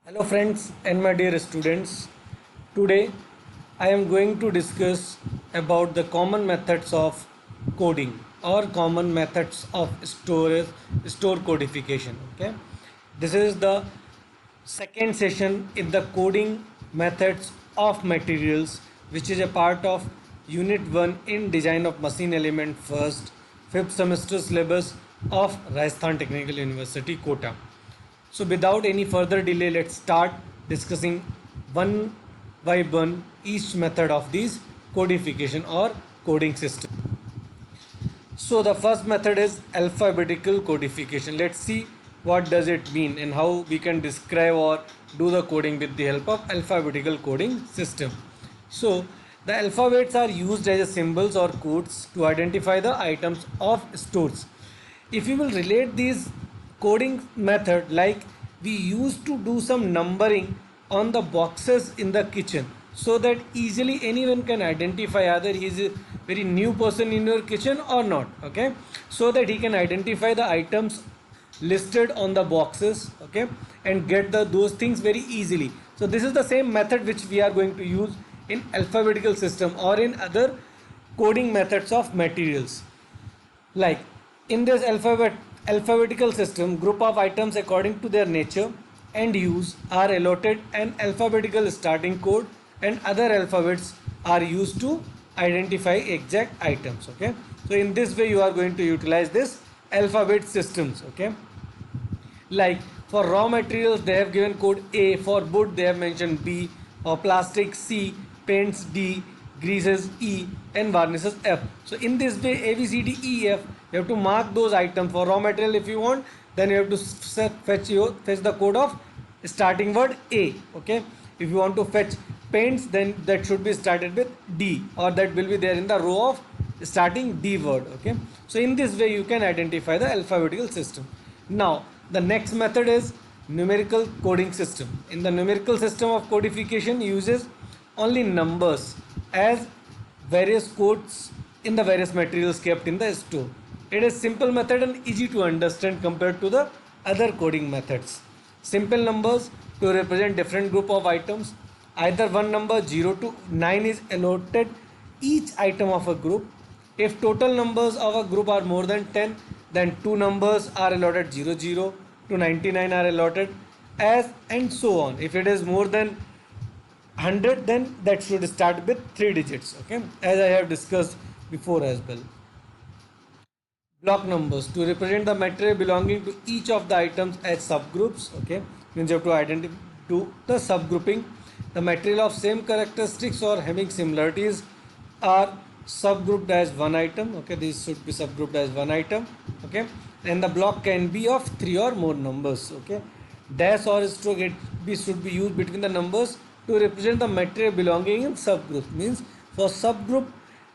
Hello friends and my dear students. Today I am going to discuss about the common methods of coding or common methods of store codification. Okay. This is the second session in the coding methods of materials, which is a part of unit 1 in design of machine element first 5th semester syllabus of Rajasthan Technical University Kota. So without any further delay, let's start discussing one by one each method of these codification or coding system. So the first method is alphabetical codification. Let's see what does it mean and how we can describe or do the coding with the help of alphabetical coding system. So the alphabets are used as symbols or codes to identify the items of stores. If you will relate these coding method, like we used to do some numbering on the boxes in the kitchen, so that easily anyone can identify either he is a very new person in your kitchen or not. Okay, so that he can identify the items listed on the boxes, okay, and get those things very easily. So this is the same method which we are going to use in alphabetical system or in other coding methods of materials. Like in this alphabetical system, group of items according to their nature and use are allotted an alphabetical starting code, and other alphabets are used to identify exact items. Okay, so in this way you are going to utilize this alphabet systems. Okay, like for raw materials they have given code A, for wood they have mentioned B, for plastic C, paints D, greases E, and varnishes F. So in this way A, B, C, D, E, F, you have to mark those items. For raw material if you want, then you have to fetch the code of starting word A. Okay, if you want to fetch paints, then that should be started with D, or that will be there in the row of starting D word. Okay, so in this way you can identify the alphabetical system. Now the next method is numerical coding system. In the numerical system of codification uses only numbers as various codes in the various materials kept in the store. It is simple method and easy to understand compared to the other coding methods. Simple numbers to represent different group of items. Either one number 0 to 9 is allotted each item of a group. If total numbers of a group are more than 10, then two numbers are allotted 00 to 99 are allotted, as and so on. If it is more than 100, then that should start with 3 digits. Okay, as I have discussed before as well. Block numbers to represent the material belonging to each of the items as subgroups. Okay, means you have to identify do the subgrouping. The material of same characteristics or having similarities are subgrouped as one item. Okay, these should be subgrouped as one item. Okay, and the block can be of 3 or more numbers. Okay, dash or stroke should be used between the numbers to represent the material belonging in subgroup. Means for subgroup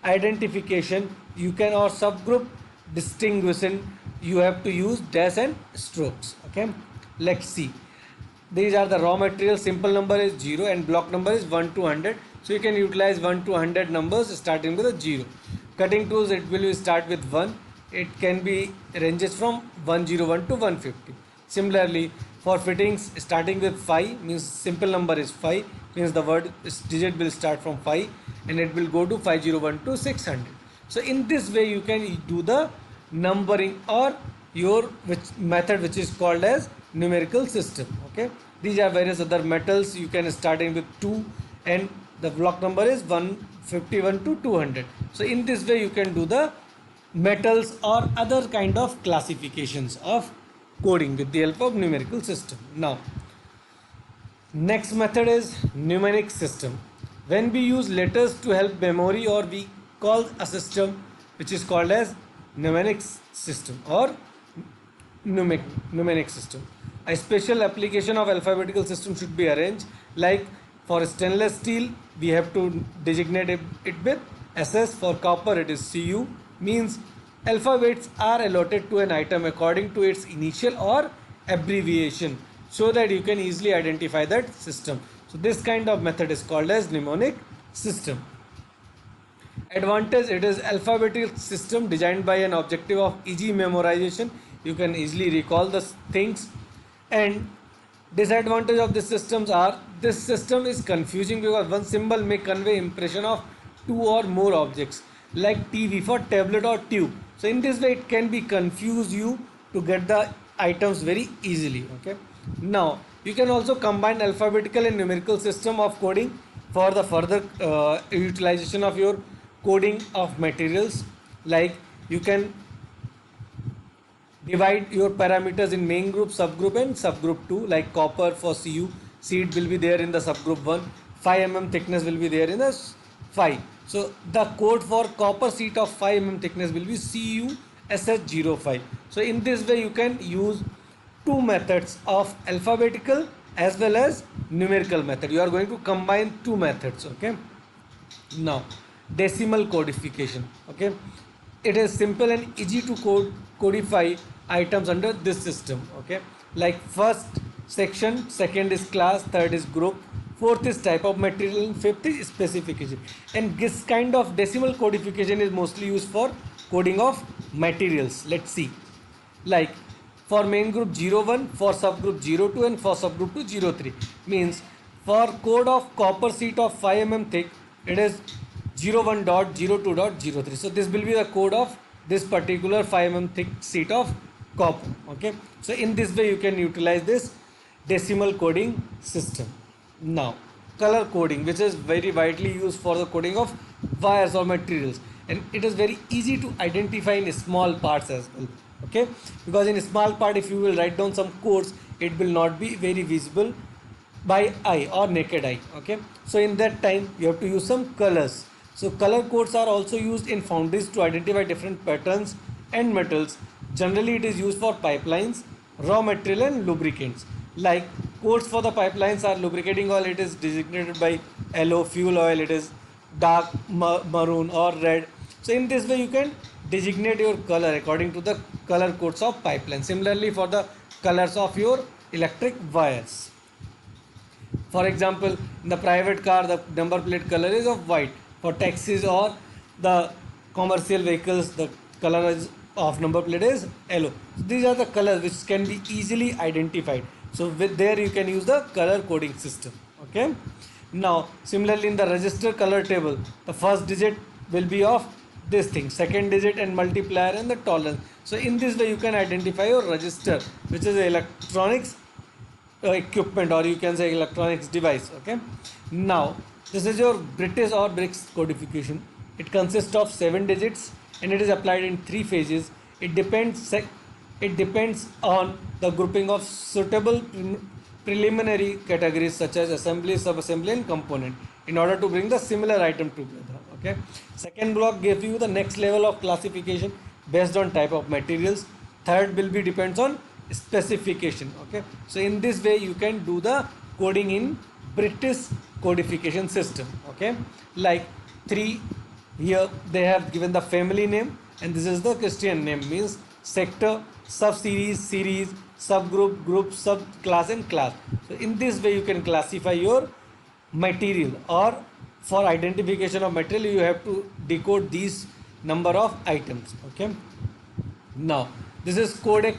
identification you can, or subgroup distinguishing, you have to use dash and strokes. Okay, let's see. These are the raw material. Simple number is 0 and block number is 1 to 100. So you can utilize 1 to 100 numbers starting with a 0. Cutting tools, it will start with 1. It can be ranges from 101 to 150. Similarly, for fittings starting with 5 means simple number is 5, means the word digit will start from 5 and it will go to 501 to 600. So in this way you can do the numbering or your method which is called as numerical system. Okay, these are various other metals. You can starting with 2 and the block number is 151 to 200. So in this way you can do the metals or other kind of classifications of coding with the help of numerical system. Now next method is mnemonic system. When we use letters to help memory, or we call a system which is called as mnemonic system or mnemonic system. A special application of alphabetical system should be arranged. Like for stainless steel we have to designate it with SS. For copper it is CU. Means alphabets are allotted to an item according to its initial or abbreviation, so that you can easily identify that system. So this kind of method is called as mnemonic system. Advantage: it is alphabetical system designed by an objective of easy memorization. You can easily recall the things, and Disadvantage of these systems are this system is confusing because one symbol may convey impression of two or more objects like TV for tablet or tube. So in this way it can be confuse you to get the items very easily. Okay. Now you can also combine alphabetical and numerical system of coding for the further utilization of your coding of materials. Like you can divide your parameters in main group, subgroup and subgroup 2, like copper for Cu, seed will be there in the subgroup 1, 5 mm thickness will be there in the 5. So the code for copper sheet of 5 mm thickness will be CuSH05. So in this way you can use two methods of alphabetical as well as numerical method. You are going to combine two methods. Okay. Now decimal codification. Okay, it is simple and easy to codify items under this system. Okay, like first section, second is class, third is group, fourth is type of material, and fifth is specification. And this kind of decimal codification is mostly used for coding of materials. Let's see, like for main group 01, for subgroup 02 and for subgroup 2 03. Means for code of copper sheet of 5 mm thick, it is 01.02.03. So this will be the code of this particular 5 mm thick sheet of copper. Okay, so in this way you can utilize this decimal coding system. Now color coding, which is very widely used for the coding of wires or materials, and it is very easy to identify in small parts as well. Okay, because in a small part if you will write down some codes, it will not be very visible by eye or naked eye. Okay, so in that time you have to use some colors. So color codes are also used in foundries to identify different patterns and metals. Generally it is used for pipelines, raw material and lubricants. Like codes for the pipelines are lubricating oil, it is designated by yellow, fuel oil it is dark maroon or red. So in this way you can designate your color according to the color codes of pipeline. Similarly for the colors of your electric wires. For example, in the private car the number plate color is of white. For taxis or the commercial vehicles the color is of number plate is yellow. So these are the colors which can be easily identified. So with there you can use the color coding system. Okay. Now similarly in the register color table, the first digit will be of this thing, second digit and multiplier and the tolerance. So in this way you can identify your register, which is electronics equipment, or you can say electronics device. Okay. Now this is your British or BRICS codification. It consists of 7 digits and it is applied in 3 phases. It depends on the grouping of suitable preliminary categories such as assembly, subassembly and component in order to bring the similar item together. Okay. Second block gives you the next level of classification based on type of materials. Third will be depends on specification. Okay. So in this way you can do the coding in British codification system. Okay, like 3 here they have given the family name and this is the Christian name, means sector, sub-series, series, subgroup, group, subclass and class. So in this way you can classify your material, or for identification of material you have to decode these number of items. Okay, now this is codec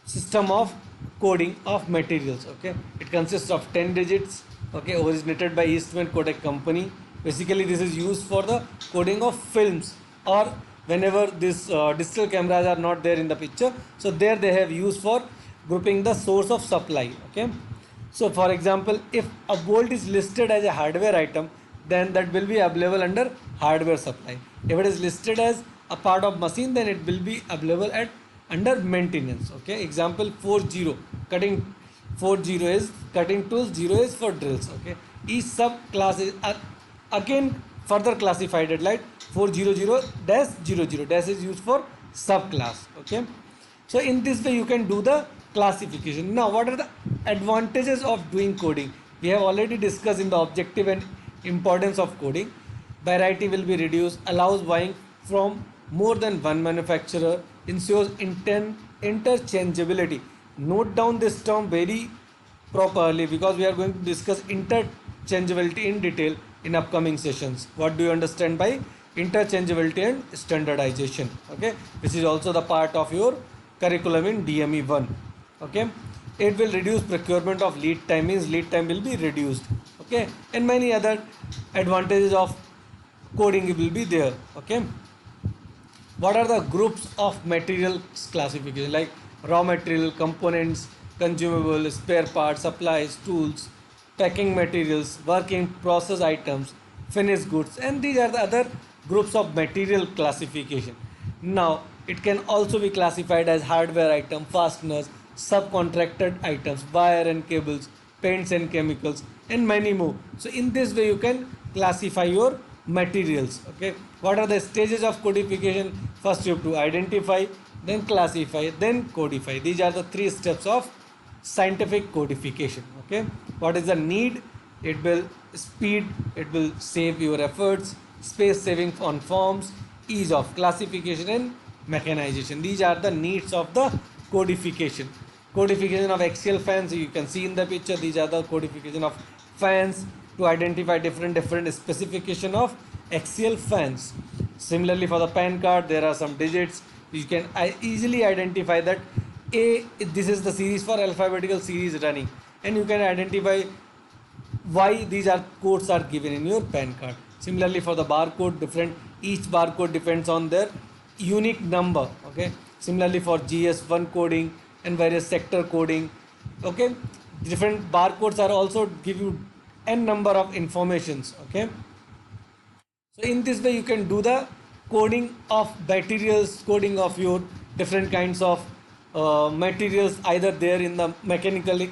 system of coding of materials. Okay, it consists of 10 digits. Okay, originated by Eastman Kodak Company. Basically this is used for the coding of films, or whenever this digital cameras are not there in the picture, so there they have used for grouping the source of supply. Okay, so for example if a bolt is listed as a hardware item, then that will be available under hardware supply. If it is listed as a part of machine, then it will be available at under maintenance. Okay, example 40 cutting, 40 is cutting tools, 0 is for drills. Okay, each sub class is again further classified at like 400-00 dash is used for subclass. Okay, so in this way you can do the classification. Now what are the advantages of doing coding? We have already discussed in the objective and importance of coding. Variety will be reduced, allows buying from more than one manufacturer, ensures interchangeability. Note down this term very properly because we are going to discuss interchangeability in detail in upcoming sessions. What do you understand by interchangeability and standardization? Okay, which is also the part of your curriculum in DME 1. Okay, it will reduce procurement of lead time, means lead time will be reduced. Okay, and many other advantages of coding will be there. Okay, what are the groups of materials classification, like raw material, components, consumable, spare parts, supplies, tools, packing materials, work in process items, finished goods, and these are the other groups of material classification. Now it can also be classified as hardware item, fasteners, subcontracted items, wire and cables, paints and chemicals, and many more. So in this way you can classify your materials. Okay, what are the stages of codification? First you have to identify, then classify, then codify. These are the three steps of scientific codification. Okay, what is the need? It will speed, it will save your efforts, space saving on forms, ease of classification, and mechanization. These are the needs of the codification. Codification of axial fans, you can see in the picture, these are the codification of fans to identify different specification of axial fans. Similarly for the PAN card, there are some digits, you can easily identify that a, this is the series for alphabetical series running, and you can identify why these are codes are given in your PAN card. Similarly for the barcode, different, each barcode depends on their unique number. Okay, similarly for GS1 coding and various sector coding. Okay, different barcodes are also give you n number of informations. Okay, so in this way you can do the coding of materials, coding of your different kinds of materials, either there in the mechanical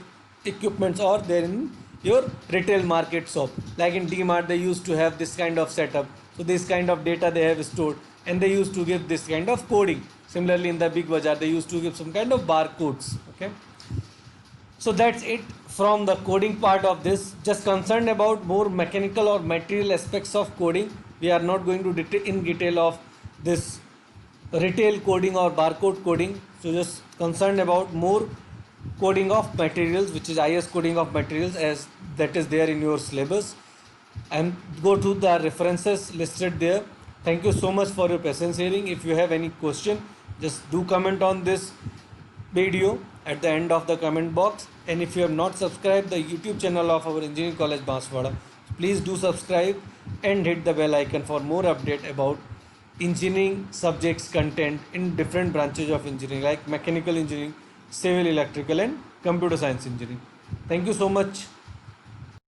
equipments or there in your retail market shop. Like in DMart they used to have this kind of setup, so this kind of data they have stored, and they used to give this kind of coding. Similarly in the big bazaar they used to give some kind of barcodes. Okay, so that's it from the coding part of this. Just concerned about more mechanical or material aspects of coding. We are not going to in detail of this retail coding or barcode coding. So just concerned about more coding of materials, which is IS coding of materials, as that is there in your syllabus. And go to the references listed there. Thank you so much for your patience hearing. If you have any question, just do comment on this video at the end of the comment box. And if you have not subscribed the YouTube channel of our Engineering College Banswara, please do subscribe and hit the bell icon for more update about engineering subjects content in different branches of engineering, like mechanical engineering, civil, electrical, and computer science engineering. Thank you so much.